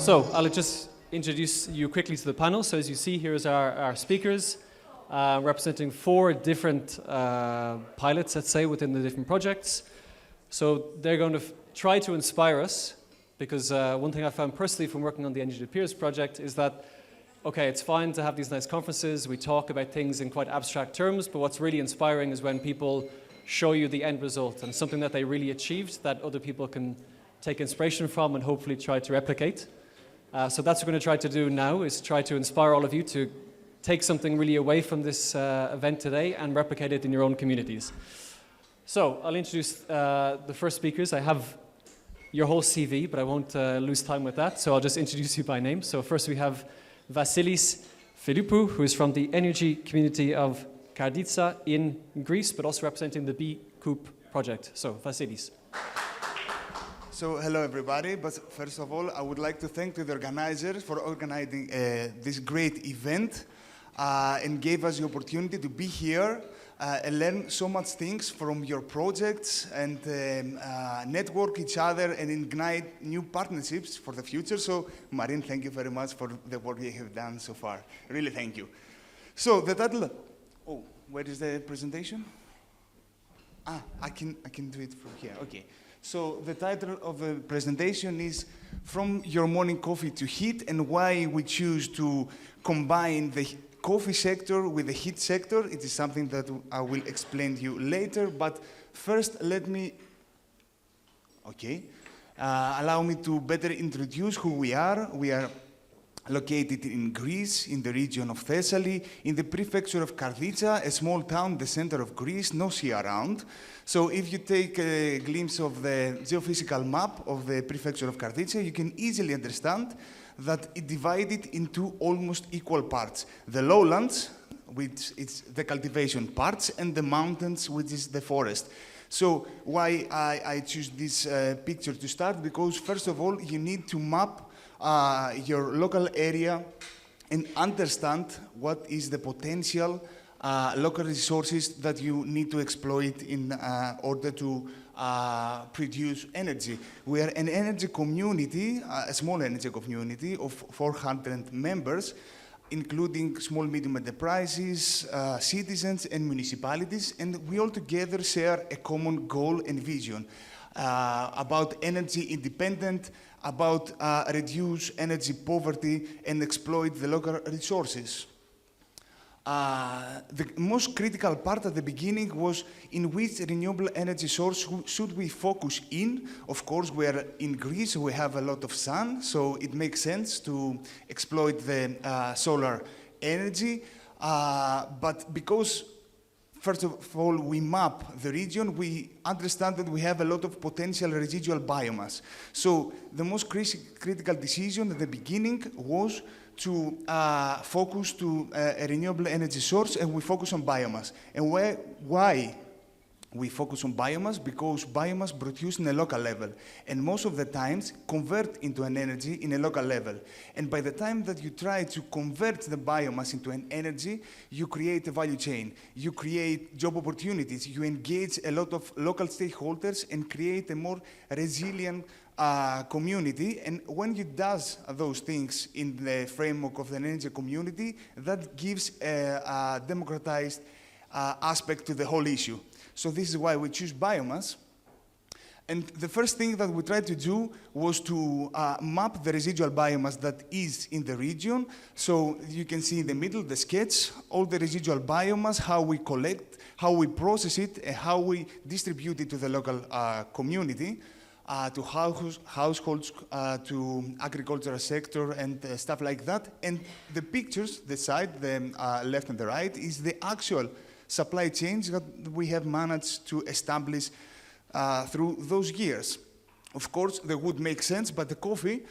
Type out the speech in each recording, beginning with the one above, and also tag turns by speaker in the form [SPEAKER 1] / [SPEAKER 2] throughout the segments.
[SPEAKER 1] So I'll just introduce you quickly to the panel. So as you see, here's our speakers representing 4 different pilots, let's say, within the different projects. So they're going to try to inspire us, because one thing I found personally from working on the Energy to Peers project is that, okay, it's fine to have these nice conferences, we talk about things in quite abstract terms, but what's really inspiring is when people show you the end result and something that they really achieved that other people can take inspiration from and hopefully try to replicate. So that's what we're going to try to do now, is try to inspire all of you to take something really away from this event today and replicate it in your own communities. So I'll introduce the first speakers. I have your whole CV, but I won't lose time with that, so I'll just introduce you by name. So first we have Vasilis Philippou, who is from the energy community of Karditsa in Greece, but also representing the BECoop project. So Vasilis.
[SPEAKER 2] So hello everybody, but first of all I would like to thank the organizers for organizing this great event and gave us the opportunity to be here and learn so much things from your projects and network each other and ignite new partnerships for the future. So Marin, thank you very much for the work you have done so far. Really thank you. So the title, oh, where is the presentation? Ah, I can do it from here, okay. So the title of the presentation is From Your Morning Coffee to Heat, and why we choose to combine the coffee sector with the heat sector. It is something that I will explain to you later, but first let me, allow me to better introduce who we are. We are located in Greece, in the region of Thessaly, in the prefecture of Karditsa, a small town, the center of Greece, no sea around. So if you take a glimpse of the geophysical map of the prefecture of Karditsa, you can easily understand that it divided into almost equal parts. The lowlands, which is the cultivation parts, and the mountains, which is the forest. So why I choose this picture to start? Because first of all, you need to map your local area and understand what is the potential local resources that you need to exploit in order to produce energy. We are an energy community, a small energy community of 400 members, including small, medium enterprises, citizens, and municipalities, and we all together share a common goal and vision about energy independent, about reduce energy poverty, and exploit the local resources. The most critical part at the beginning was in which renewable energy source should we focus in. Of course, we are in Greece, we have a lot of sun, so it makes sense to exploit the solar energy. But because, first of all, we map the region, we understand that we have a lot of potential residual biomass. So the most critical decision at the beginning was to focus to a renewable energy source, and we focus on biomass. And why we focus on biomass? Because biomass produced in a local level, and most of the times convert into an energy in a local level. And by the time that you try to convert the biomass into an energy, you create a value chain, you create job opportunities, you engage a lot of local stakeholders and create a more resilient community. And when you do those things in the framework of the energy community, that gives a democratized aspect to the whole issue. So this is why we choose biomass. And the first thing that we tried to do was to map the residual biomass that is in the region. So you can see in the middle, the sketch, all the residual biomass, how we collect, how we process it, and how we distribute it to the local community. To households, to agricultural sector, and stuff like that. And the pictures, the side, the left and the right, is the actual supply chains that we have managed to establish through those years. Of course, the wood makes sense, but the coffee,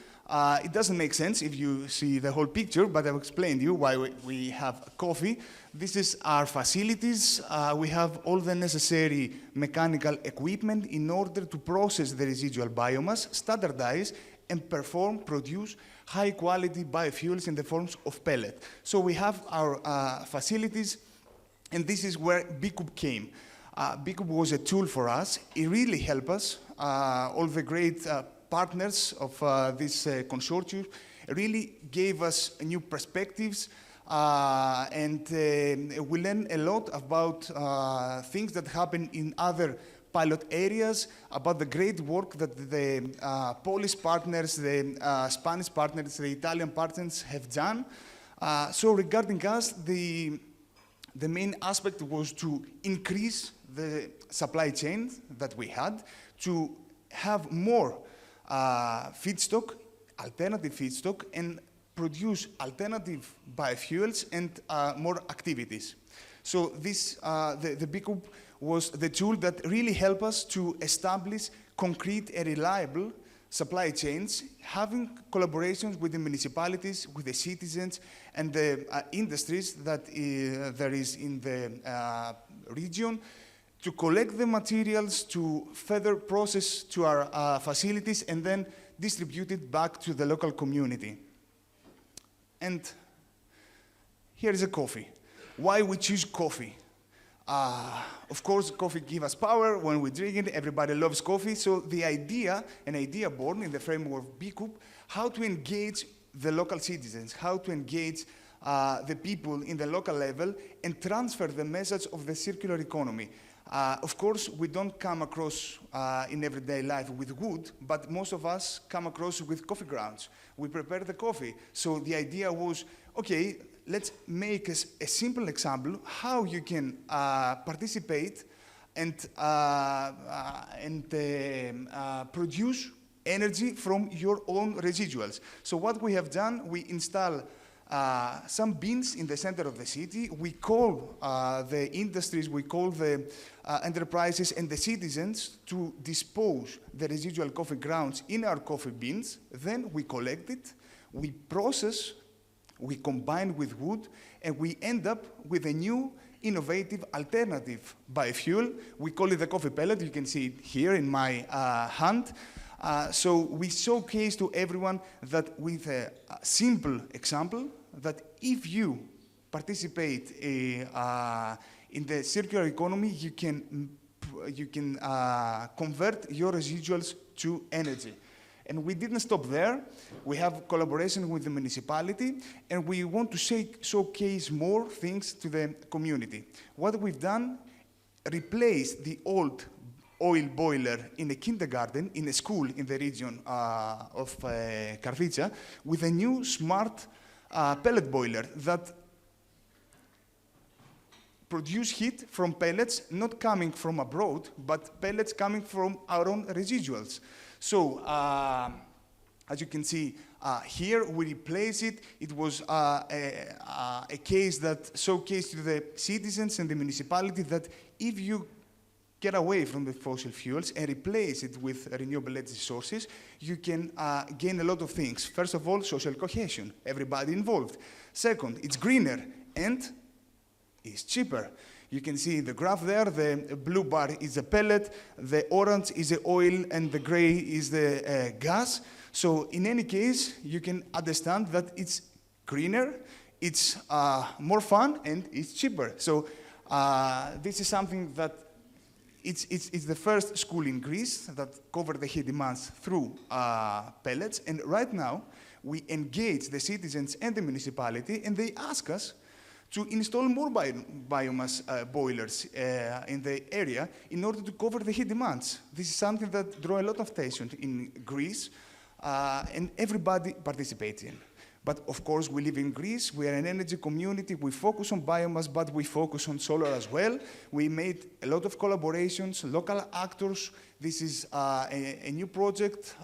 [SPEAKER 2] it doesn't make sense if you see the whole picture, but I've explained to you why we have coffee. This is our facilities. We have all the necessary mechanical equipment in order to process the residual biomass, standardize, and produce high-quality biofuels in the forms of pellet. So we have our facilities, and this is where BECoop came. BECoop was a tool for us. It really helped us. All the great partners of this consortium really gave us new perspectives, and we learned a lot about things that happen in other pilot areas, about the great work that the Polish partners, the Spanish partners, the Italian partners have done. So regarding us, the main aspect was to increase the supply chain that we had, to have more feedstock, alternative feedstock, and produce alternative biofuels and more activities. So this, the BECoop was the tool that really helped us to establish concrete and reliable supply chains, having collaborations with the municipalities, with the citizens, and the industries that there is in the region, to collect the materials, to further process to our facilities, and then distribute it back to the local community. And here is a coffee. Why we choose coffee? Of course, coffee gives us power. When we drink it, everybody loves coffee. So the idea, an idea born in the framework of BECoop, how to engage the local citizens, how to engage the people in the local level and transfer the message of the circular economy. Of course, we don't come across in everyday life with wood, but most of us come across with coffee grounds. We prepare the coffee. So the idea was, okay, let's make a simple example how you can participate and produce energy from your own residuals. So what we have done, we install some bins in the center of the city. We call the industries, we call the enterprises and the citizens to dispose the residual coffee grounds in our coffee bins. Then we collect it, we process, we combine with wood, and we end up with a new innovative alternative biofuel. We call it the coffee pellet. You can see it here in my hand. So we showcase to everyone that with a simple example, that if you participate in the circular economy, you can convert your residuals to energy. And we didn't stop there. We have collaboration with the municipality, and we want to showcase more things to the community. What we've done, replaced the old oil boiler in a kindergarten, in a school in the region of Karvica, with a new smart pellet boiler that produce heat from pellets not coming from abroad, but pellets coming from our own residuals. So, as you can see here, we replace it. It was a case that showcased to the citizens and the municipality that if you get away from the fossil fuels and replace it with renewable energy sources, you can gain a lot of things. First of all, social cohesion, everybody involved. Second, it's greener and it's cheaper. You can see the graph there, the blue bar is the pellet, the orange is the oil, and the gray is the gas. So in any case, you can understand that it's greener, it's more fun, and it's cheaper. So this is something that it's the first school in Greece that covered the heat demands through pellets. And right now, we engage the citizens and the municipality, and they ask us to install more biomass boilers in the area in order to cover the heat demands. This is something that draws a lot of attention in Greece, and everybody participates in. But of course, we live in Greece, we are an energy community, we focus on biomass, but we focus on solar as well. We made a lot of collaborations, local actors. This is a new project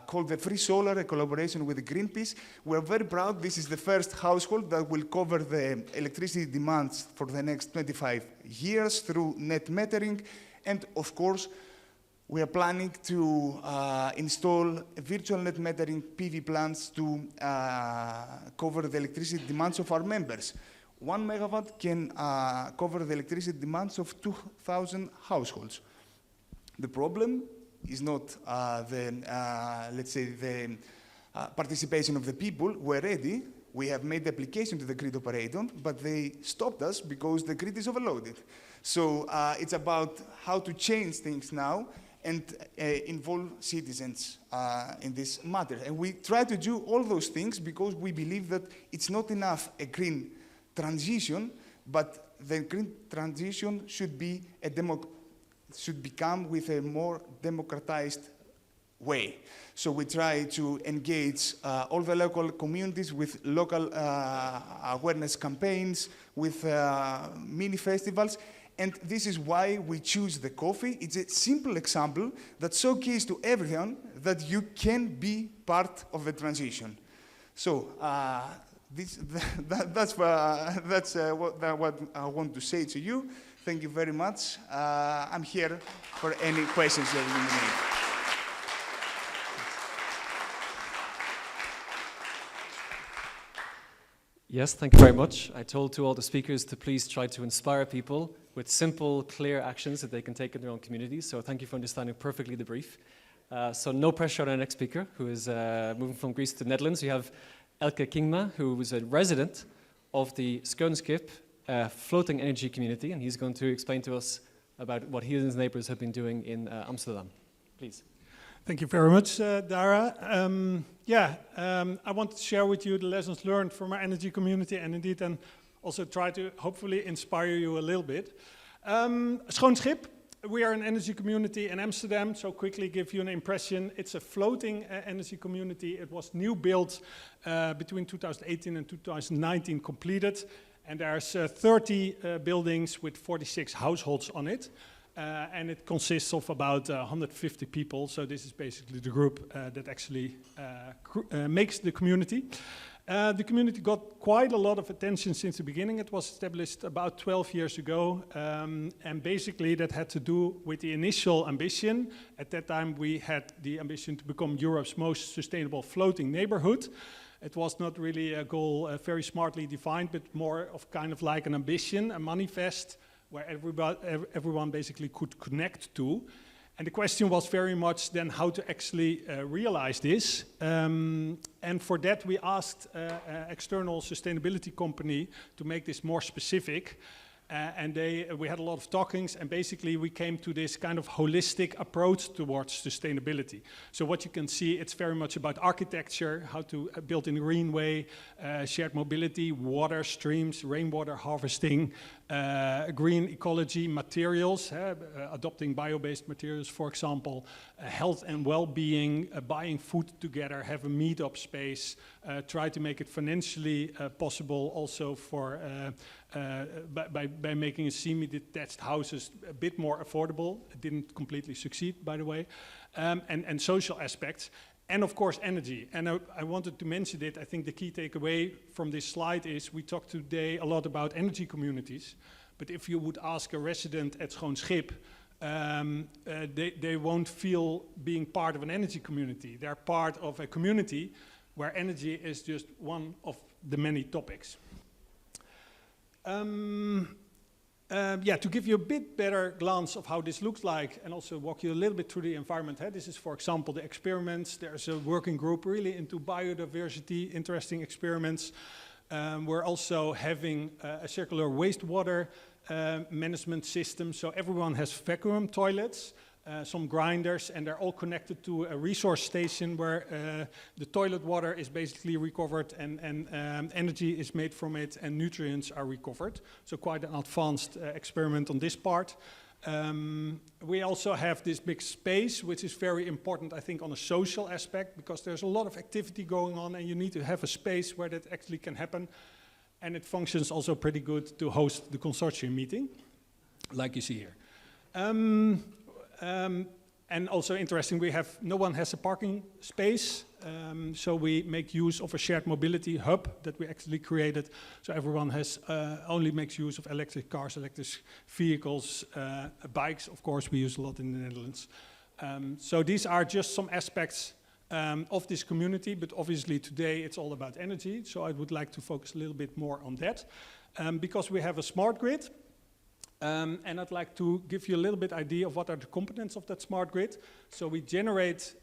[SPEAKER 2] called the Free Solar, a collaboration with Greenpeace. We're very proud. This is the first household that will cover the electricity demands for the next 25 years through net metering. And of course, we are planning to install virtual net metering PV plants to cover the electricity demands of our members. 1 megawatt can cover the electricity demands of 2,000 households. The problem is not let's say, the participation of the people. We're ready. We have made the application to the grid operator, but they stopped us because the grid is overloaded. So it's about how to change things now and involve citizens in this matter. And we try to do all those things because we believe that it's not enough a green transition, but the green transition should be should become with a more democratized way. So we try to engage all the local communities with local awareness campaigns, with mini festivals, and this is why we choose the coffee. It's a simple example that showcases to everyone that you can be part of the transition. So that's what I want to say to you. Thank you very much. I'm here for any questions that you may have.
[SPEAKER 1] Yes, thank you very much. I told to all the speakers to please try to inspire people with simple, clear actions that they can take in their own communities. So thank you for understanding perfectly the brief. So no pressure on our next speaker, who is moving from Greece to the Netherlands. We have Elke Kingma, who is a resident of the Skønskip floating energy community, and he's going to explain to us about what he and his neighbors have been doing in Amsterdam. Please.
[SPEAKER 3] Thank you very much, Dara. I want to share with you the lessons learned from our energy community and indeed and also try to hopefully inspire you a little bit. Skønskip, we are an energy community in Amsterdam, so quickly give you an impression. It's a floating energy community. It was new built between 2018 and 2019 completed, and there's 30 buildings with 46 households on it. And it consists of about 150 people, so this is basically the group that actually makes the community. The community got quite a lot of attention since the beginning. It was established about 12 years ago, and basically that had to do with the initial ambition. At that time we had the ambition to become Europe's most sustainable floating neighborhood. It was not really a goal very smartly defined, but more of kind of like an ambition, a manifest, where everyone basically could connect to. And the question was very much then how to actually realize this. And for that we asked an external sustainability company to make this more specific. And we had a lot of talkings, and basically we came to this kind of holistic approach towards sustainability. So what you can see, it's very much about architecture, how to build in a green way, shared mobility, water streams, rainwater harvesting, green ecology, materials, adopting bio-based materials, for example, health and well-being, buying food together, have a meet-up space, try to make it financially possible also for by making a semi-detached houses a bit more affordable. It didn't completely succeed, by the way, and social aspects. And of course, energy. And I wanted to mention it. I think the key takeaway from this slide is we talked today a lot about energy communities. But if you would ask a resident at Skønskip, they won't feel being part of an energy community. They're part of a community where energy is just one of the many topics. To give you a bit better glance of how this looks like and also walk you a little bit through the environment. This is, for example, the experiments. There's a working group really into biodiversity, interesting experiments. We're also having a circular wastewater management system. So everyone has vacuum toilets, some grinders, and they're all connected to a resource station where the toilet water is basically recovered and energy is made from it and nutrients are recovered. So quite an advanced experiment on this part. We also have this big space, which is very important, I think, on a social aspect, because there's a lot of activity going on and you need to have a space where that actually can happen. And it functions also pretty good to host the consortium meeting, like you see here. And also interesting, no one has a parking space, so we make use of a shared mobility hub that we actually created. So everyone only makes use of electric cars, electric vehicles, bikes, of course, we use a lot in the Netherlands. So these are just some aspects of this community, but obviously today it's all about energy. So I would like to focus a little bit more on that, because we have a smart grid. And I'd like to give you a little bit idea of what are the components of that smart grid. So we generate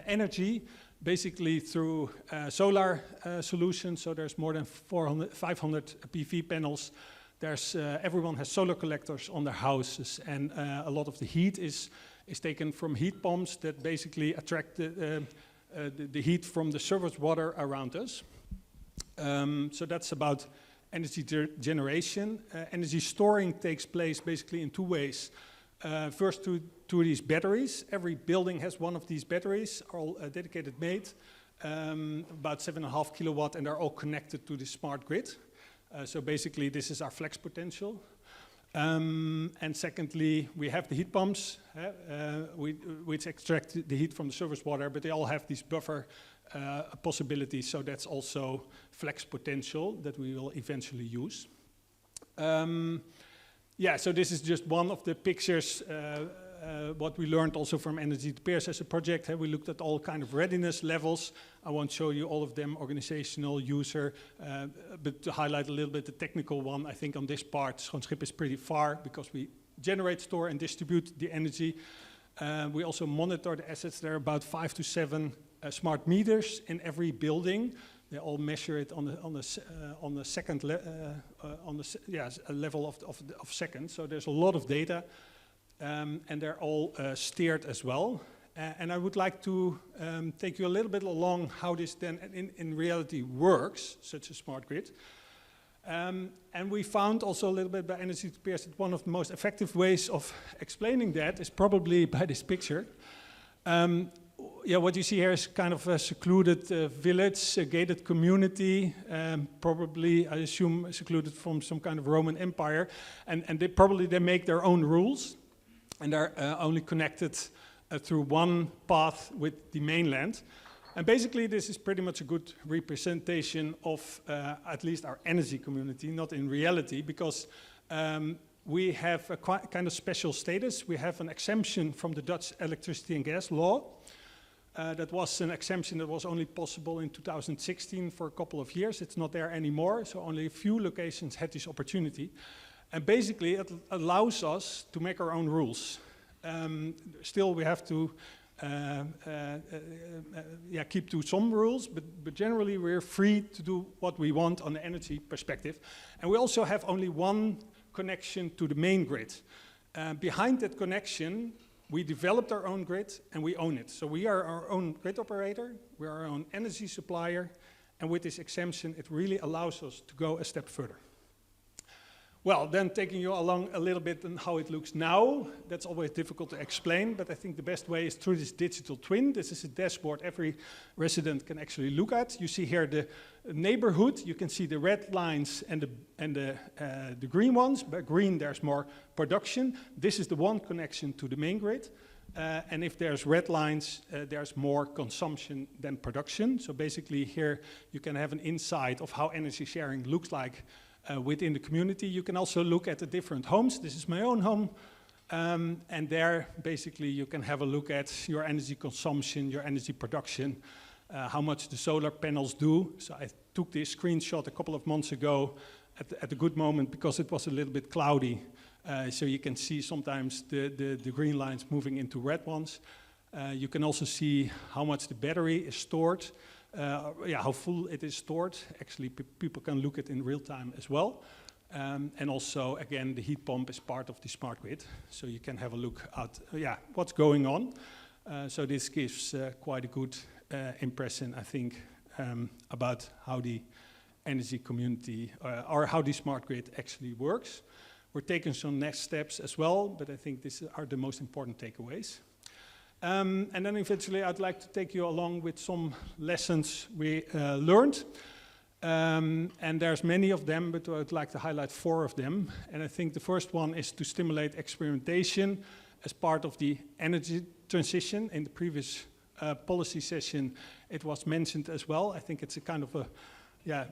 [SPEAKER 3] energy basically through solar solutions. So there's more than 500 PV panels. Everyone has solar collectors on their houses, and a lot of the heat is is taken from heat pumps that basically attract the heat from the surface water around us. So that's about energy generation. Energy storing takes place basically in two ways. First, to these batteries. Every building has one of these batteries, all dedicated made, about 7.5 kilowatt, and they're all connected to the smart grid. So basically, this is our flex potential. And secondly, we have the heat pumps, which extract the heat from the surface water, but they all have these buffer possibilities, so that's also flex potential that we will eventually use. Yeah, so this is just one of the pictures, what we learned also from Energy to Peers as a project. We looked at all kind of readiness levels. I won't show you all of them, organizational, user, but to highlight a little bit the technical one, I think on this part, Schoonschip is pretty far because we generate, store, and distribute the energy. We also monitor the assets. There are about 5 to 7 smart meters in every building. They all measure it on the second level of seconds. So there's a lot of data, and they're all steered as well. And I would like to take you a little bit along how this then in reality works, such a smart grid. And we found also a little bit by Energy to Peers that one of the most effective ways of explaining that is probably by this picture. Yeah, what you see here is kind of a secluded village, a gated community, probably, I assume, secluded from some kind of Roman Empire. And they make their own rules, and they're only connected through one path with the mainland. And basically, this is pretty much a good representation of at least our energy community, not in reality, because we have a kind of special status. We have an exemption from the Dutch electricity and gas law. That was an exemption that was only possible in 2016 for a couple of years. It's not there anymore, so only a few locations had this opportunity. And basically, it allows us to make our own rules. Still, we have to keep to some rules, but generally we're free to do what we want on the energy perspective. And we also have only one connection to the main grid. Behind that connection, we developed our own grid and we own it. So we are our own grid operator, we are our own energy supplier, and with this exemption, it really allows us to go a step further. Well, then taking you along a little bit on how it looks now, that's always difficult to explain, but I think the best way is through this digital twin. This is a dashboard every resident can actually look at. You see here the neighborhood, you can see the red lines and the green ones. By green, there's more production. This is the one connection to the main grid. And if there's red lines, there's more consumption than production. So basically here you can have an insight of how energy sharing looks like within the community. You can also look at the different homes. This is my own home. And there, basically, you can have a look at your energy consumption, your energy production, how much the solar panels do. So I took this screenshot a couple of months ago at a good moment because it was a little bit cloudy. So you can see sometimes the green lines moving into red ones. You can also see how much the battery is stored. How full it is stored. Actually, people can look at it in real time as well. And also, again, the heat pump is part of the smart grid. So you can have a look at what's going on. So this gives quite a good impression, I think, about how the energy community or how the smart grid actually works. We're taking some next steps as well, but I think these are the most important takeaways. And then eventually I'd like to take you along with some lessons we learned. And there's many of them, but I'd like to highlight 4 of them. And I think the first one is to stimulate experimentation as part of the energy transition. In the previous policy session, it was mentioned as well. I think it's a kind of a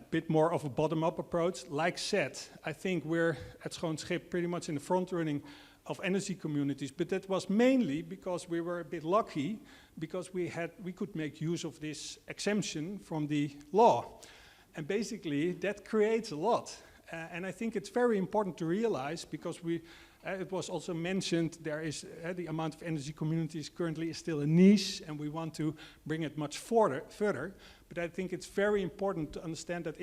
[SPEAKER 3] bit more of a bottom-up approach. Like said, I think we're at Schoonschip pretty much in the front running of energy communities, but that was mainly because we were a bit lucky because we could make use of this exemption from the law. And basically that creates a lot. And I think it's very important to realize because it was also mentioned there is the amount of energy communities currently is still a niche and we want to bring it much further. But I think it's very important to understand that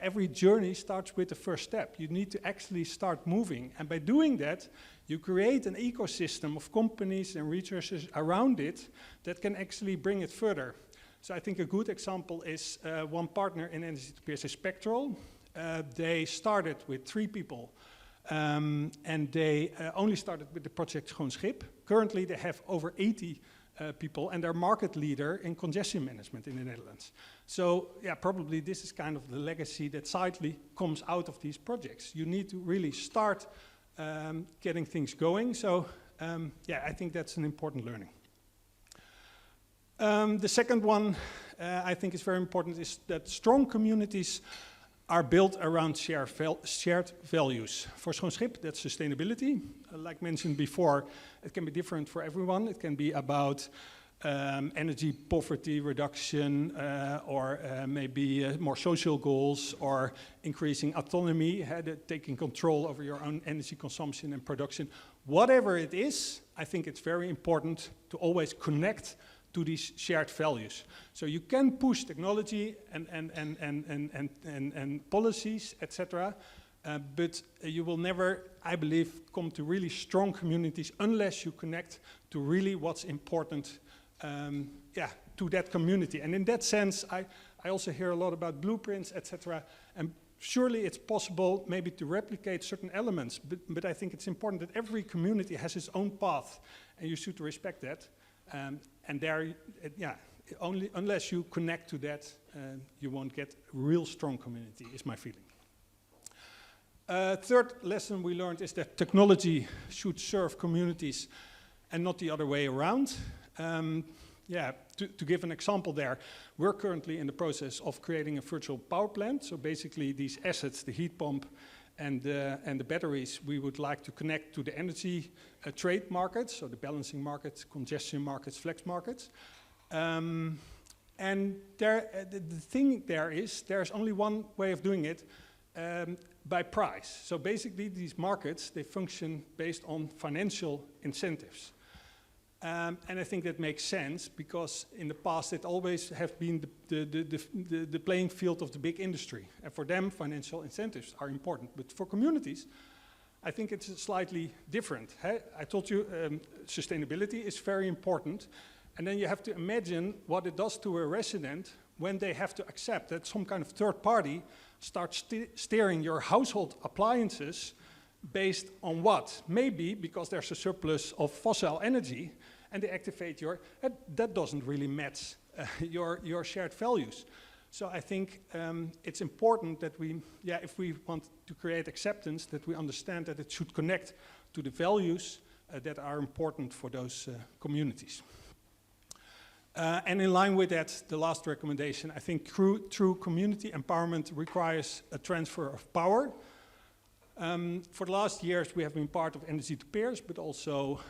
[SPEAKER 3] every journey starts with the first step. You need to actually start moving. And by doing that, You create an ecosystem of companies and researchers around it that can actually bring it further. So I think a good example is one partner in Energy to Peers is Spectral. They started with 3 people, and they only started with the project Schoon Schip. Currently they have over 80 people, and they're market leader in congestion management in the Netherlands. So yeah, probably this is kind of the legacy that sidely comes out of these projects. You need to really start getting things going. So yeah, I think that's an important learning. The second one I think is very important is that strong communities are built around shared values. For Schoon Schip, that's sustainability. Like mentioned before, it can be different for everyone. It can be about energy poverty reduction, or maybe more social goals, or increasing autonomy, taking control over your own energy consumption and production. Whatever it is, I think it's very important to always connect to these shared values. So you can push technology and policies, etc., but you will never, I believe, come to really strong communities unless you connect to really what's important to that community. And in that sense, I also hear a lot about blueprints, etc., and surely it's possible maybe to replicate certain elements, but I think it's important that every community has its own path, and you should respect that. And there, only unless you connect to that, you won't get a real strong community, is my feeling. Third lesson we learned is that technology should serve communities and not the other way around. To give an example there, we're currently in the process of creating a virtual power plant. So basically these assets, the heat pump and the batteries, we would like to connect to the energy trade markets, so the balancing markets, congestion markets, flex markets. And there, the thing there is, there's only one way of doing it, by price. So basically these markets, they function based on financial incentives. And I think that makes sense because in the past it always have been the playing field of the big industry. And for them, financial incentives are important. But for communities, I think it's slightly different. I told you sustainability is very important. And then you have to imagine what it does to a resident when they have to accept that some kind of third party starts steering your household appliances based on what? Maybe because there's a surplus of fossil energy and they activate your, that doesn't really match your shared values. So I think it's important that we, if we want to create acceptance, that we understand that it should connect to the values that are important for those communities. And in line with that, the last recommendation, I think true community empowerment requires a transfer of power. For the last years, we have been part of Energy to Peers, but also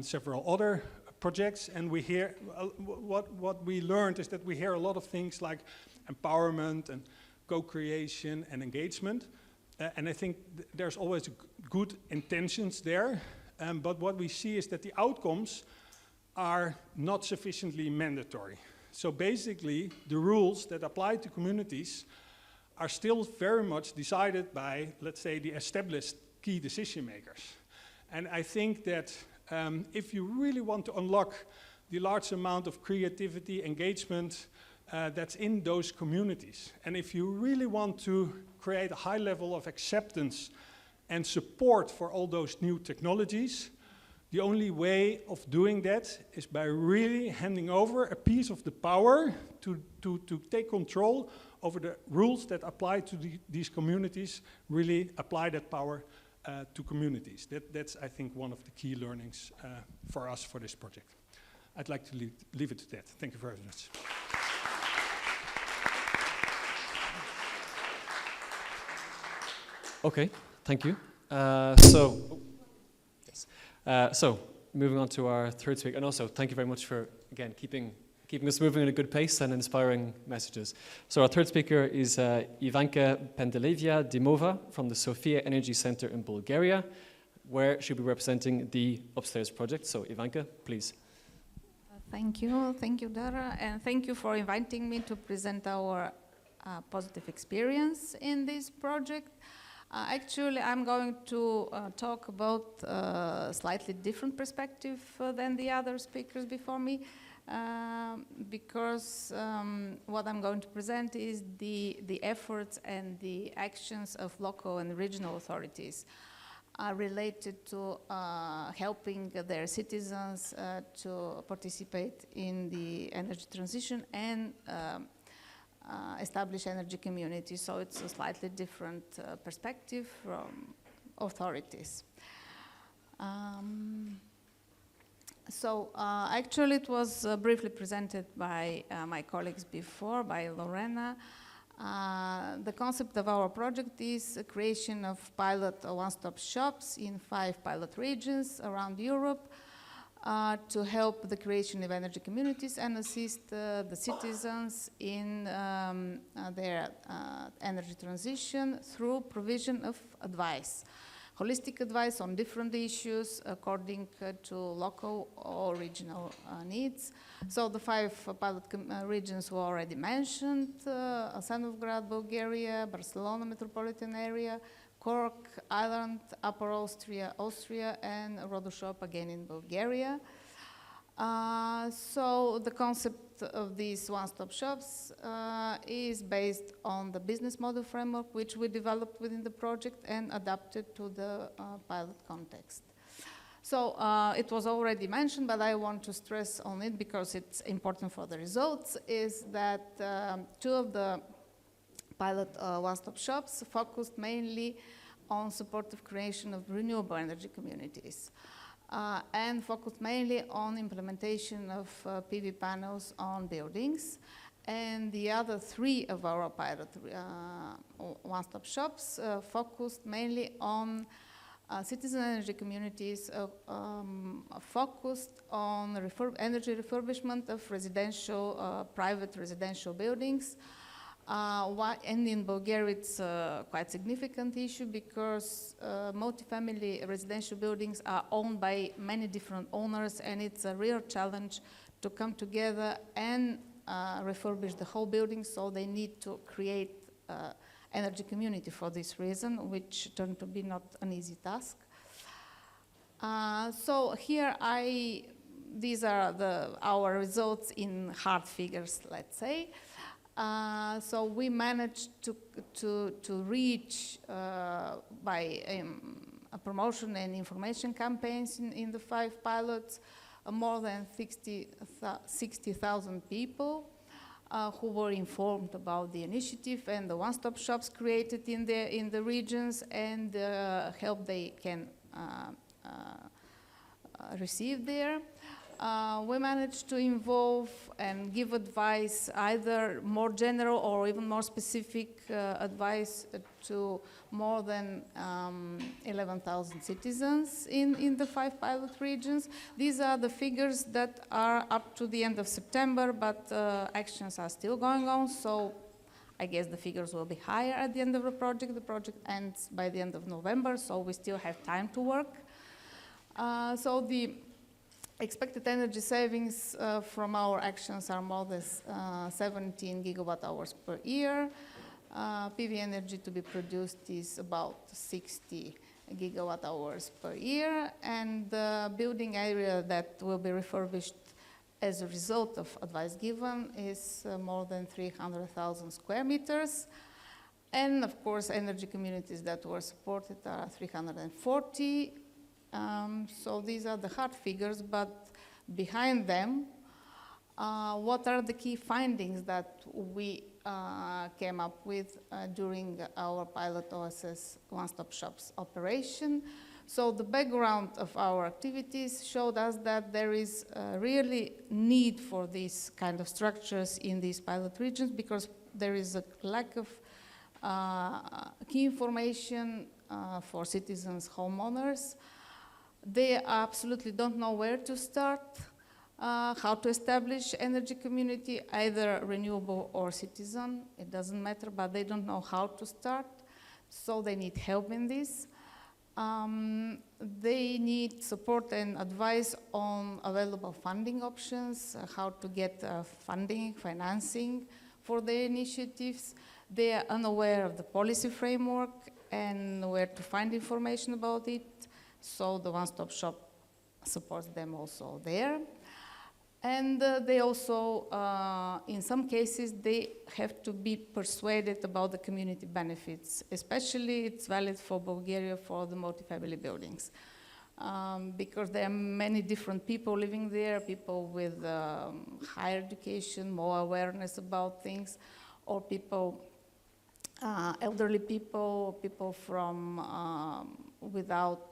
[SPEAKER 3] several other projects. And we hear, what we learned is that we hear a lot of things like empowerment and co-creation and engagement. And I think there's always good intentions there. But what we see is that the outcomes are not sufficiently mandatory. So basically, the rules that apply to communities are still very much decided by, let's say, the established key decision makers. And I think that if you really want to unlock the large amount of creativity, engagement that's in those communities, and if you really want to create a high level of acceptance and support for all those new technologies, the only way of doing that is by really handing over a piece of the power to take control over the rules that apply to these communities, really apply that power to communities. That's, I think, one of the key learnings for us for this project. I'd like to leave it to that. Thank you very much.
[SPEAKER 1] Okay, thank you. So moving on to our third speaker, and also thank you very much for, again, keeping us moving at a good pace and inspiring messages. So our third speaker is Ivanka Pendelevia-Dimova from the Sofia Energy Center in Bulgaria, where she'll be representing the Upstairs project. So Ivanka, please.
[SPEAKER 4] Thank you, Dara, and thank you for inviting me to present our positive experience in this project. Actually, I'm going to talk about a slightly different perspective than the other speakers before me, because what I'm going to present is the efforts and the actions of local and regional authorities related to helping their citizens to participate in the energy transition and establish energy communities. So it's a slightly different perspective from authorities. Actually it was briefly presented by my colleagues before, by Lorena. The concept of our project is a creation of pilot one-stop shops in 5 pilot regions around Europe to help the creation of energy communities and assist the citizens in their energy transition through provision of advice. Holistic advice on different issues according to local or regional needs. So the 5 pilot regions were already mentioned: Asenovrad, Bulgaria, Barcelona metropolitan area, Cork, Ireland, Upper Austria, and Rodoshop again in Bulgaria. So the concept of these one-stop shops is based on the business model framework which we developed within the project and adapted to the pilot context. So it was already mentioned, but I want to stress on it because it's important for the results, is that 2 of the pilot one-stop shops focused mainly on supportive creation of renewable energy communities. And focused mainly on implementation of PV panels on buildings. And the other 3 of our pilot one-stop shops focused mainly on citizen energy communities, focused on energy refurbishment of residential, private residential buildings. And in Bulgaria it's a quite significant issue because multi-family residential buildings are owned by many different owners, and it's a real challenge to come together and refurbish the whole building, so they need to create energy community for this reason, which turned to be not an easy task. So here these are our results in hard figures, let's say. So we managed to reach by a promotion and information campaigns in the 5 pilots more than 60,000 people who were informed about the initiative and the one-stop shops created in the regions and the help they can receive there. We managed to involve and give advice, either more general or even more specific advice to more than 11,000 citizens in the 5 pilot regions. These are the figures that are up to the end of September, but actions are still going on, so I guess the figures will be higher at the end of the project. The project ends by the end of November, so we still have time to work. So the expected energy savings from our actions are more than 17 gigawatt hours per year. PV energy to be produced is about 60 gigawatt hours per year, and the building area that will be refurbished as a result of advice given is more than 300,000 square meters. And of course, energy communities that were supported are 340. So these are the hard figures, but behind them, what are the key findings that we came up with during our pilot OSS one-stop shops operation? So the background of our activities showed us that there is really need for these kind of structures in these pilot regions because there is a lack of key information for citizens, homeowners. They absolutely don't know where to start, how to establish energy community, either renewable or citizen, it doesn't matter, but they don't know how to start, so they need help in this. They need support and advice on available funding options, how to get funding, financing for their initiatives. They are unaware of the policy framework and where to find information about it. So the one-stop shop supports them also there. And they also, in some cases, they have to be persuaded about the community benefits. Especially, it's valid for Bulgaria for the multifamily buildings. Because there are many different people living there, people with higher education, more awareness about things, or people, elderly people, people from without,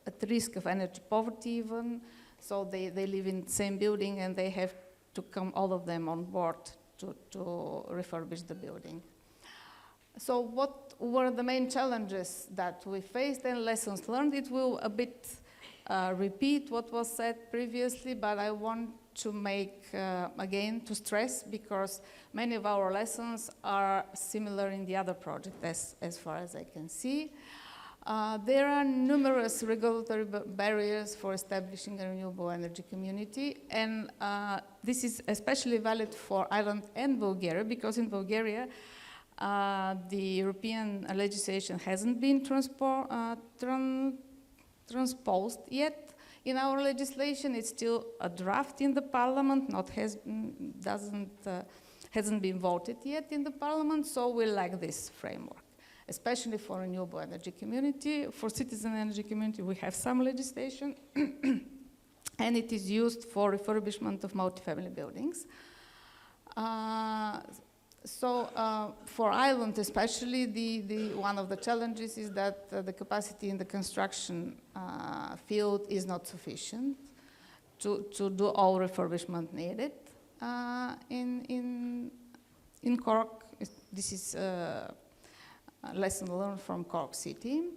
[SPEAKER 4] at risk of energy poverty even. So they live in the same building and they have to come, all of them, on board to refurbish the building. So what were the main challenges that we faced and lessons learned? It will a bit repeat what was said previously, but I want to make, again, to stress, because many of our lessons are similar in the other project, as far as I can see. There are numerous regulatory barriers for establishing a renewable energy community, and this is especially valid for Ireland and Bulgaria, because in Bulgaria, the European legislation hasn't been transposed yet. In our legislation, it's still a draft in the parliament, hasn't been voted yet in the parliament, so we lack this framework, especially for renewable energy community. For citizen energy community, we have some legislation, and it is used for refurbishment of multifamily buildings. For Ireland especially, one of the challenges is that the capacity in the construction field is not sufficient to do all refurbishment needed. In Cork, this is a lesson learned from Cork City.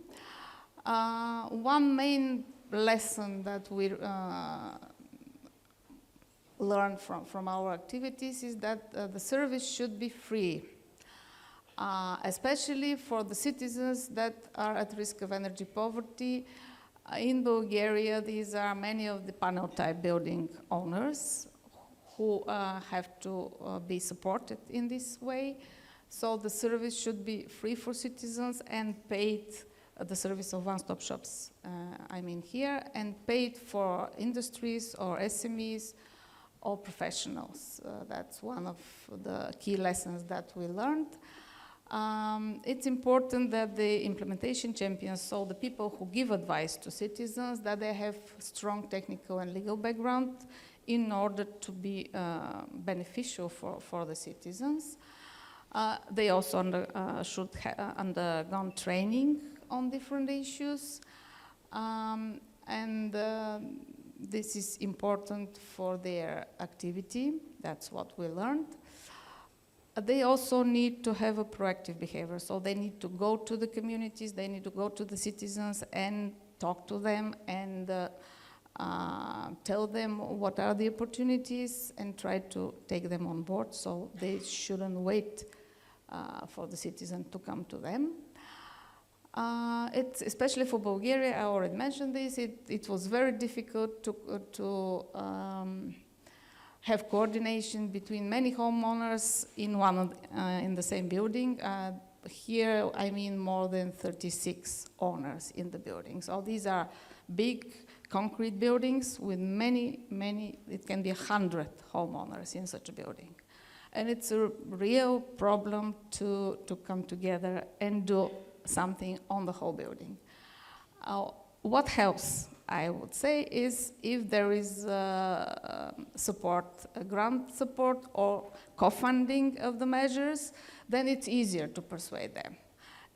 [SPEAKER 4] One main lesson that we learn from our activities is that the service should be free, especially for the citizens that are at risk of energy poverty. In Bulgaria, these are many of the panel-type building owners who have to be supported in this way. So the service should be free for citizens and paid, the service of one-stop shops, I mean here, and paid for industries or SMEs or professionals. That's one of the key lessons that we learned. It's important that the implementation champions, so the people who give advice to citizens, that they have strong technical and legal background in order to be beneficial for the citizens. They also should have undergone training on different issues. This is important for their activity. That's what we learned. They also need to have a proactive behavior. So they need to go to the communities, they need to go to the citizens and talk to them and tell them what are the opportunities and try to take them on board. So they shouldn't wait for the citizen to come to them. It's especially for Bulgaria, I already mentioned this, it was very difficult to have coordination between many homeowners in the same building. Here, I mean more than 36 owners in the building. So these are big concrete buildings with many, it can be 100 homeowners in such a building. And it's a real problem to come together and do something on the whole building. What helps, I would say, is if there is support, grant support or co-funding of the measures, then it's easier to persuade them.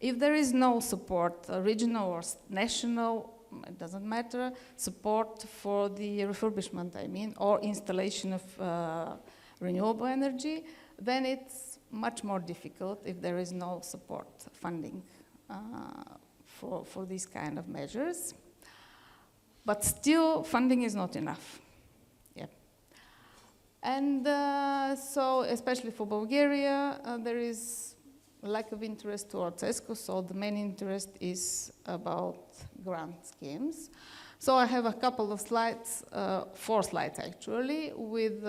[SPEAKER 4] If there is no support, regional or national, it doesn't matter, support for the refurbishment, I mean, or installation of renewable energy, then it's much more difficult if there is no support funding for these kind of measures. But still, funding is not enough. Yeah. And so, especially for Bulgaria, there is a lack of interest towards ESCO, so the main interest is about grant schemes. So I have a couple of slides, 4 slides actually, with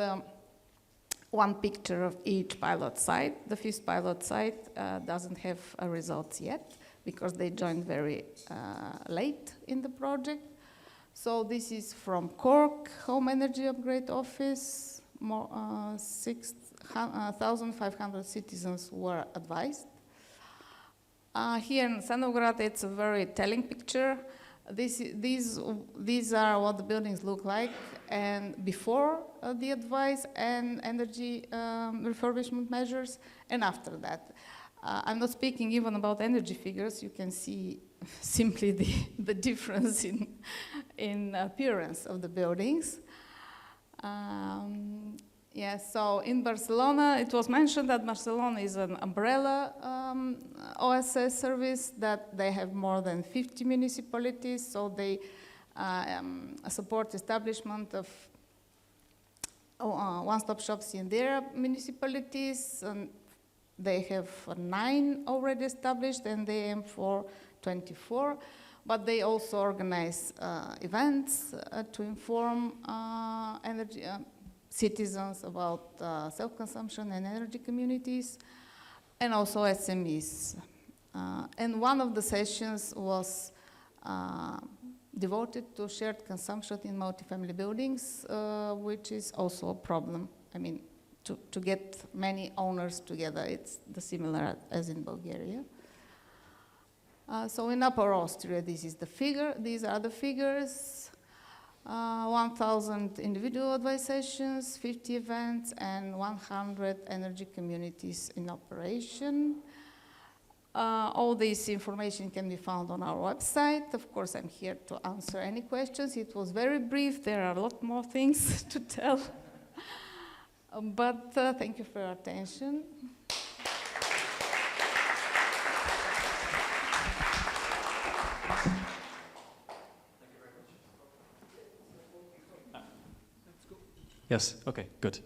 [SPEAKER 4] one picture of each pilot site. The 5th pilot site doesn't have results yet. because they joined very late in the project. So this is from Cork Home Energy Upgrade Office. 6,500 citizens were advised. Here in Sanograd, it's a very telling picture. These are what the buildings look like, and before the advice and energy refurbishment measures, and after that. I'm not speaking even about energy figures. You can see simply the difference in appearance of the buildings. Yes, so in Barcelona, it was mentioned that Barcelona is an umbrella OSS service, that they have more than 50 municipalities, so they support establishment of one-stop shops in their municipalities. And they have 9 already established, and they aim for 24. But they also organize events to inform citizens about self-consumption and energy communities, and also SMEs. And one of the sessions was devoted to shared consumption in multifamily buildings, which is also a problem. I mean, to get many owners together, it's the similar as in Bulgaria. So in Upper Austria, this is the figure. These are the figures. 1,000 individual advice sessions, 50 events, and 100 energy communities in operation. All this information can be found on our website. Of course, I'm here to answer any questions. It was very brief. There are a lot more things to tell. But thank you for your attention.
[SPEAKER 1] Yes, okay, good.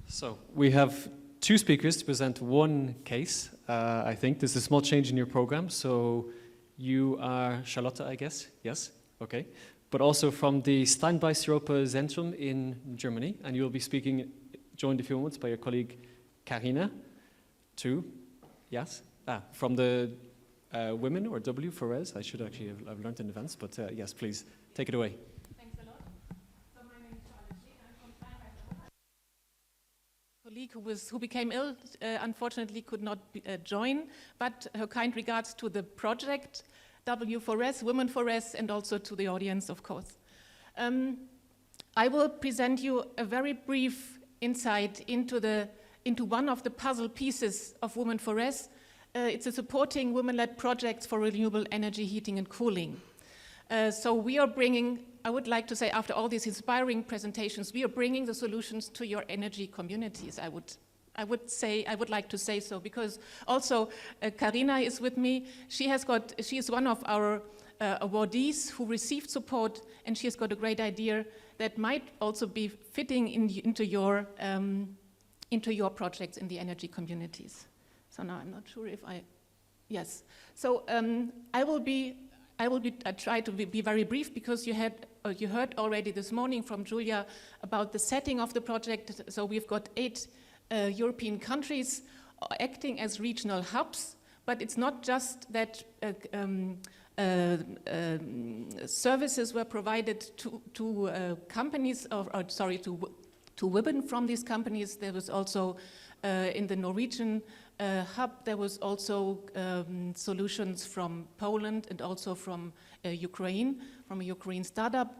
[SPEAKER 1] So we have 2 speakers to present one case. I think there's a small change in your program. So you are Charlotte, I guess? Yes, okay. But also from the Steinbeiß Europa Zentrum in Germany, and you'll be speaking, joined a few moments by your colleague Karina, too. Yes? From the Women, or W for Res. I should actually have learned in advance, but yes, please, take it away.
[SPEAKER 5] Who became ill, unfortunately could not join, but her kind regards to the project, W for Res, Women for Res, and also to the audience, of course. I will present you a very brief insight into one of the puzzle pieces of Women for Res. It's a supporting women-led projects for renewable energy, heating and cooling. So we are bringing, I would like to say, after all these inspiring presentations, we are bringing the solutions to your energy communities. I would like to say so, because also Karina is with me. She is one of our awardees who received support, and she has got a great idea that might also be fitting into your projects in the energy communities. So now I'm not sure if yes. So I try to be very brief, because you heard already this morning from Julia about the setting of the project. So we've got 8 European countries acting as regional hubs, but it's not just that services were provided to companies, to women from these companies. There was also in the Norwegian hub, there was also solutions from Poland and also from Ukraine, from a Ukraine startup.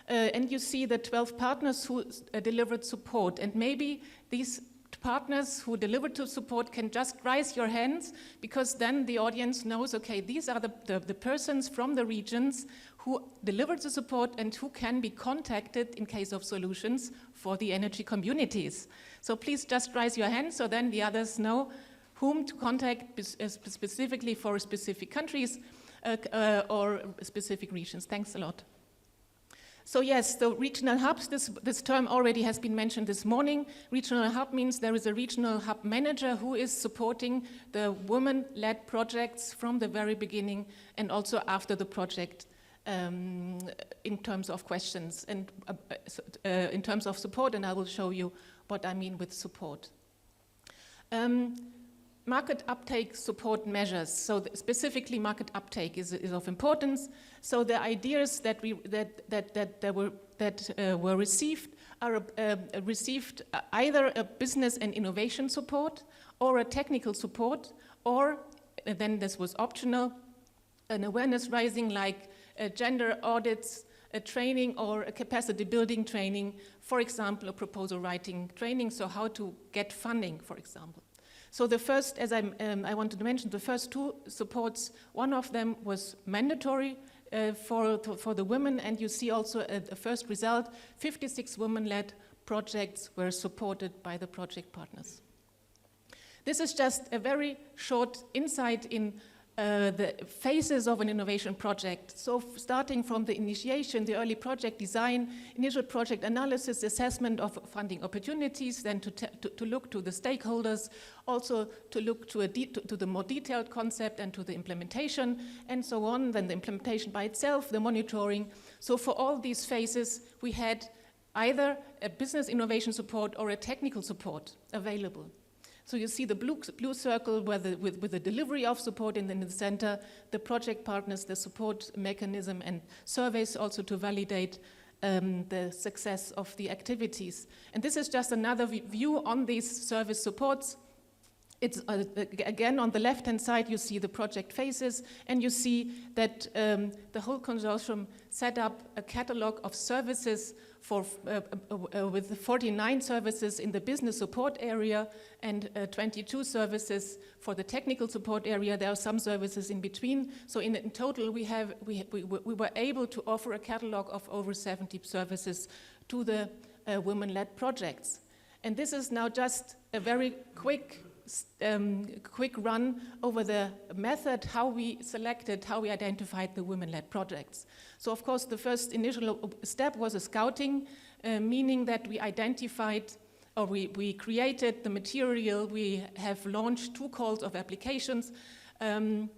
[SPEAKER 5] And you see the 12 partners who delivered support. And maybe these partners who delivered to support can just raise your hands, because then the audience knows, okay, these are the persons from the regions who delivered the support and who can be contacted in case of solutions for the energy communities. So please just raise your hand, so then the others know whom to contact specifically for specific countries or specific regions. Thanks a lot. So yes, the regional hubs, this term already has been mentioned this morning. Regional hub means there is a regional hub manager who is supporting the women-led projects from the very beginning and also after the project in terms of questions and in terms of support, and I will show you what I mean with support. market uptake support measures. So specifically, market uptake is of importance. So the ideas that were received are received either a business and innovation support, or a technical support, or then this was optional, an awareness raising like gender audits, a training or a capacity building training, for example, a proposal writing training, so how to get funding, for example. So the first, as I wanted to mention, the first two supports, one of them was mandatory for the women, and you see also a first result, 56 women-led projects were supported by the project partners. This is just a very short insight in the phases of an innovation project. So starting from the initiation, the early project design, initial project analysis, assessment of funding opportunities, then to look to the stakeholders, also to look to the more detailed concept and to the implementation, and so on, then the implementation by itself, the monitoring. So for all these phases, we had either a business innovation support or a technical support available. So you see the blue circle with the delivery of support in the center, the project partners, the support mechanism, and surveys also to validate the success of the activities. And this is just another view on these service supports. It's again on the left-hand side you see the project phases, and you see that the whole consortium set up a catalog of services with 49 services in the business support area and 22 services for the technical support area. There are some services in between. So in total, we were able to offer a catalog of over 70 services to the women-led projects. And this is now just a very quick run over the method, how we selected, how we identified the women-led projects. So of course the first initial step was a scouting, meaning that we identified or we created the material. We have launched 2 calls of applications, then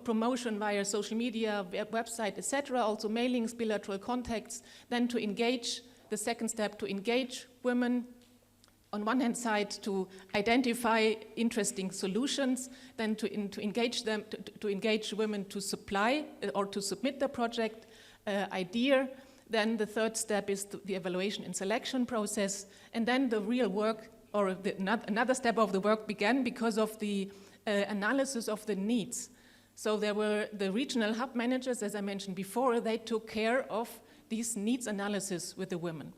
[SPEAKER 5] promotion via social media, website, etc., also mailings, bilateral contacts, then to engage, the second step, to engage women on one hand side to identify interesting solutions, then to engage them, to engage women to supply or to submit the project idea. Then the third step is the evaluation and selection process. And then the real work, or another step of the work began because of the analysis of the needs. So there were the regional hub managers, as I mentioned before, they took care of these needs analysis with the women.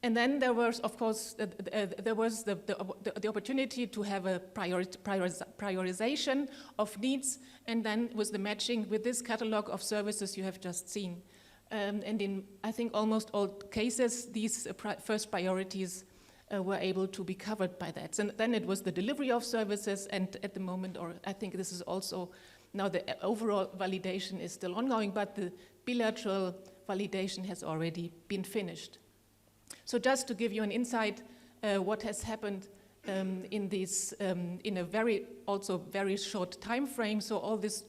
[SPEAKER 5] And then there was, of course, the opportunity to have a prioritization of needs, and then was the matching with this catalog of services you have just seen. And in, I think, almost all cases, these first priorities were able to be covered by that. And then it was the delivery of services, and at the moment, or I think this is also, now the overall validation is still ongoing, but the bilateral validation has already been finished. So just to give you an insight, what has happened in this, in a very short time frame. So all this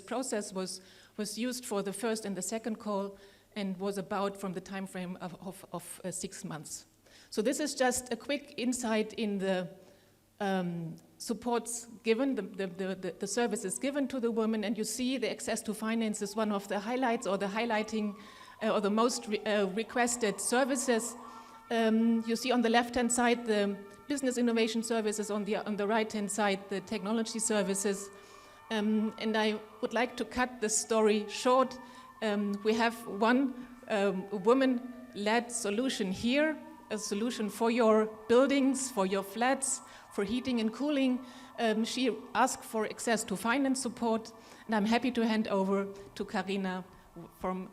[SPEAKER 5] process was used for the first and the second call, and was about from the time frame of 6 months. So this is just a quick insight in the supports given, the services given to the women, and you see the access to finance is one of the highlights, or the highlighting, or the most requested services. You see on the left-hand side the business innovation services, on the right-hand side the technology services. And I would like to cut the story short. We have one woman-led solution here, a solution for your buildings, for your flats, for heating and cooling. She asked for access to finance support, and I'm happy to hand over to Karina from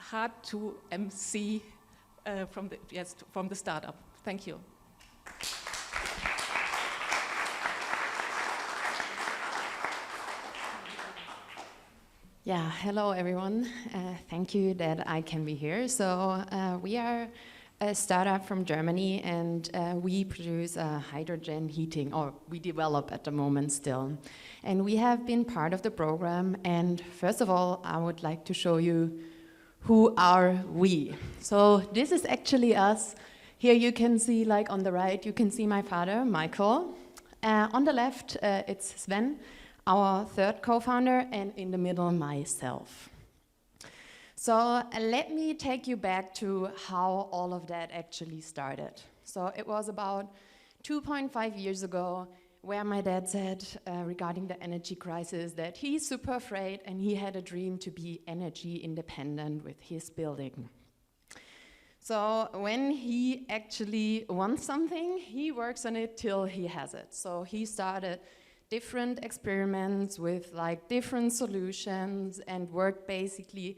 [SPEAKER 5] Hard to MC from the startup. Thank you.
[SPEAKER 6] Yeah, hello everyone. Thank you that I can be here. So we are a startup from Germany, and we produce hydrogen heating, or we develop at the moment still. And we have been part of the program, and first of all, I would like to show you who are we. So this is actually us Here you can see, like on the right, you can see my father, Michael. On the left, it's Sven, our third co-founder, and in the middle, myself. So let me take you back to how all of that actually started. So it was about 2.5 years ago where my dad said regarding the energy crisis that he's super afraid and he had a dream to be energy independent with his building. So when he actually wants something, he works on it till he has it. So he started different experiments with like different solutions and worked basically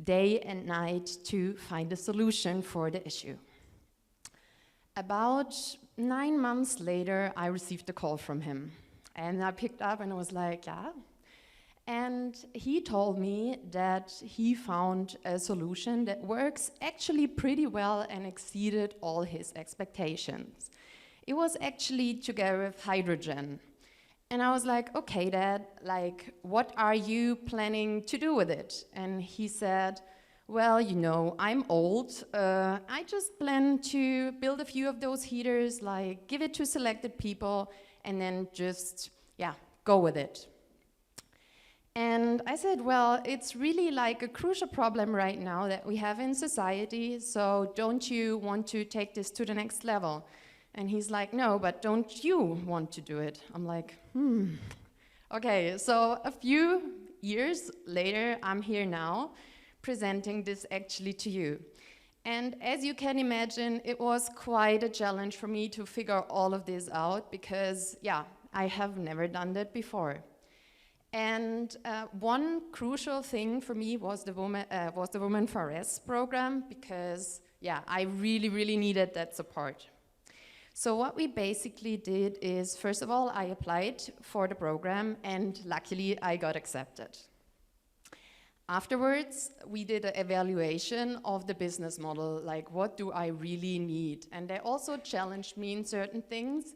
[SPEAKER 6] day and night to find a solution for the issue. About 9 months later, I received a call from him. And I picked up and I was like, yeah. And he told me that he found a solution that works actually pretty well and exceeded all his expectations. It was actually together with hydrogen. And I was like, okay, Dad, like, what are you planning to do with it? And he said, well, you know, I'm old. I just plan to build a few of those heaters, like give it to selected people, and then just, yeah, go with it. And I said, well, it's really like a crucial problem right now that we have in society, so don't you want to take this to the next level? And he's like, no, but don't you want to do it? I'm like, Okay, so a few years later, I'm here now, presenting this actually to you. And as you can imagine, it was quite a challenge for me to figure all of this out because, yeah, I have never done that before. And one crucial thing for me was the Women for RES program because, yeah, I really, really needed that support. So what we basically did is, first of all, I applied for the program and luckily I got accepted. Afterwards, we did an evaluation of the business model, like what do I really need? And they also challenged me in certain things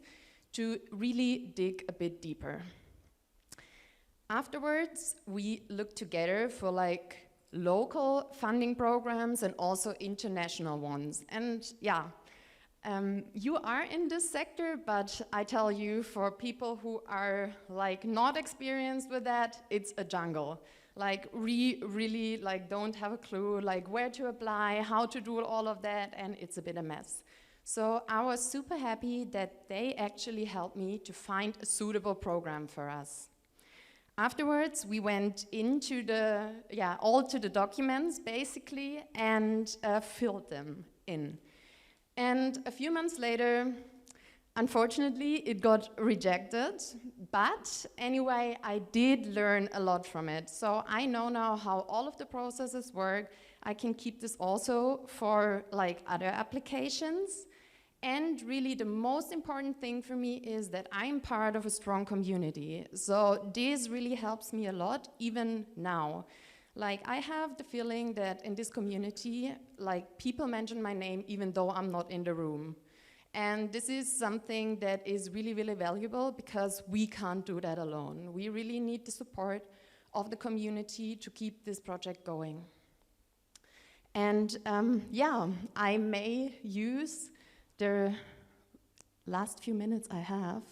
[SPEAKER 6] to really dig a bit deeper. Afterwards, we looked together for like local funding programs and also international ones. And yeah, you are in this sector, but I tell you, for people who are like not experienced with that, it's a jungle. Like really like don't have a clue like where to apply, how to do all of that, and it's a bit a mess. So I was super happy that they actually helped me to find a suitable program for us. Afterwards, we went into all to the documents basically and filled them in. And a few months later, unfortunately, it got rejected, but anyway, I did learn a lot from it. So I know now how all of the processes work. I can keep this also for like other applications. And really the most important thing for me is that I'm part of a strong community. So this really helps me a lot, even now. Like, I have the feeling that in this community, like, people mention my name even though I'm not in the room. And this is something that is really, really valuable because we can't do that alone. We really need the support of the community to keep this project going. And yeah, I may use the last few minutes I have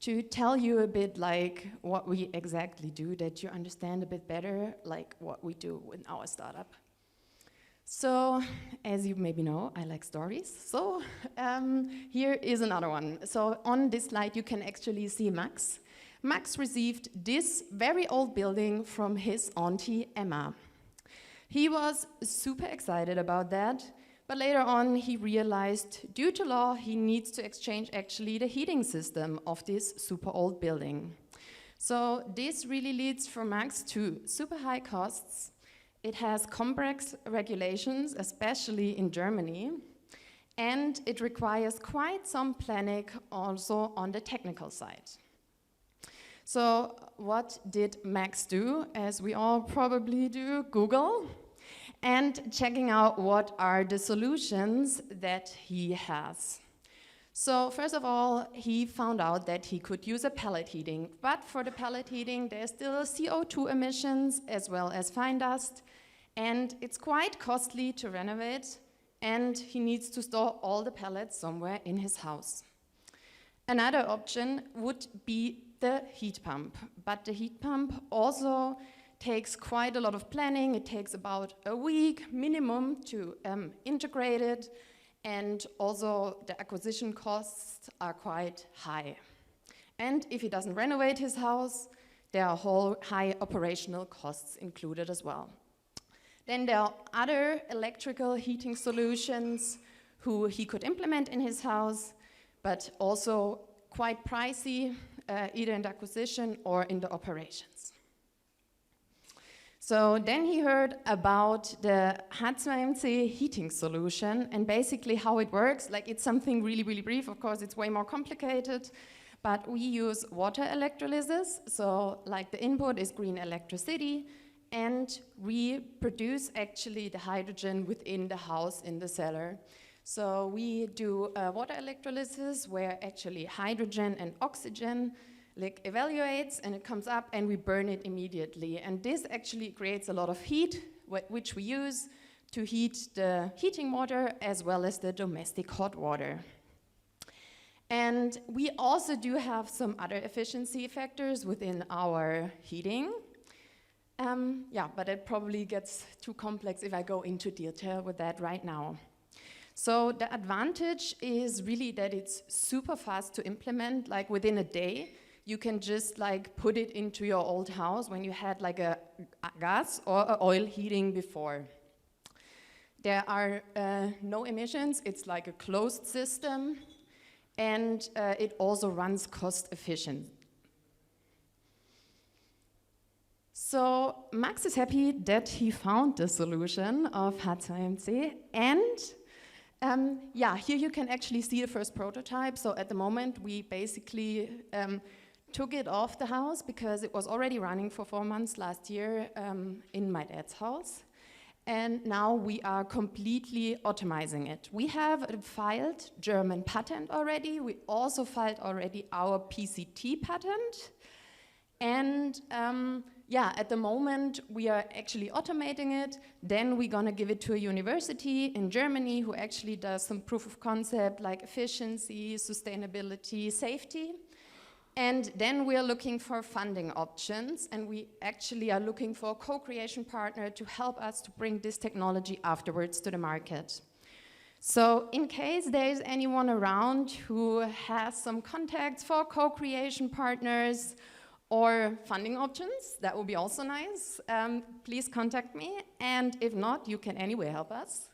[SPEAKER 6] to tell you a bit like what we exactly do, that you understand a bit better like what we do with our startup. So, as you maybe know, I like stories. So, here is another one. So, on this slide, you can actually see Max. Max received this very old building from his auntie, Emma. He was super excited about that, but later on, he realized, due to law, he needs to exchange actually the heating system of this super old building. So, this really leads for Max to super high costs. It has complex regulations, especially in Germany, and it requires quite some planning also on the technical side. So what did Max do? As we all probably do, Google, and checking out what are the solutions that he has. So first of all, he found out that he could use a pellet heating, but for the pellet heating, there's still CO2 emissions as well as fine dust, and it's quite costly to renovate, and he needs to store all the pellets somewhere in his house. Another option would be the heat pump, but the heat pump also takes quite a lot of planning. It takes about a week minimum to integrate it, and also the acquisition costs are quite high. And if he doesn't renovate his house, there are whole high operational costs included as well. Then there are other electrical heating solutions who he could implement in his house, but also quite pricey, either in the acquisition or in the operations. So then he heard about the H2MC heating solution and basically how it works. Like, it's something really, really brief. Of course, it's way more complicated, but we use water electrolysis. So like the input is green electricity, and we produce actually the hydrogen within the house in the cellar. So we do water electrolysis where actually hydrogen and oxygen like evaluates, and it comes up and we burn it immediately. And this actually creates a lot of heat, which we use to heat the heating water as well as the domestic hot water. And we also do have some other efficiency factors within our heating. But it probably gets too complex if I go into detail with that right now. So the advantage is really that it's super fast to implement. Like, within a day, you can just like put it into your old house when you had like a gas or a oil heating before. There are no emissions. It's like a closed system, and it also runs cost efficient. So Max is happy that he found the solution of H2MC, and here you can actually see the first prototype. So at the moment, we basically took it off the house because it was already running for 4 months last year in my dad's house. And now we are completely automizing it. We have a filed German patent already. We also filed already our PCT patent. And at the moment, we are actually automating it. Then we're gonna give it to a university in Germany who actually does some proof of concept like efficiency, sustainability, safety. And then we are looking for funding options, and we actually are looking for a co-creation partner to help us to bring this technology afterwards to the market. So in case there is anyone around who has some contacts for co-creation partners or funding options, that would be also nice, please contact me. And if not, you can anyway help us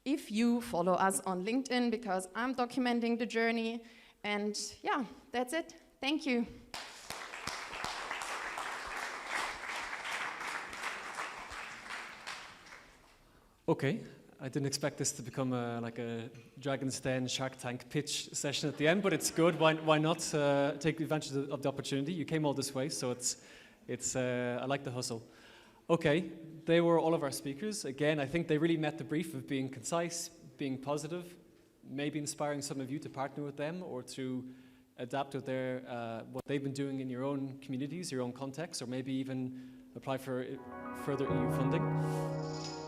[SPEAKER 6] if you follow us on LinkedIn, because I'm documenting the journey. And yeah, that's it. Thank you.
[SPEAKER 1] Okay, I didn't expect this to become like a Dragon's Den Shark Tank pitch session at the end, but it's good. Why not take advantage of the opportunity? You came all this way, so it's I like the hustle. Okay, they were all of our speakers. Again, I think they really met the brief of being concise, being positive, maybe inspiring some of you to partner with them or to adapt with their what they've been doing in your own communities, your own context, or maybe even apply for further EU funding.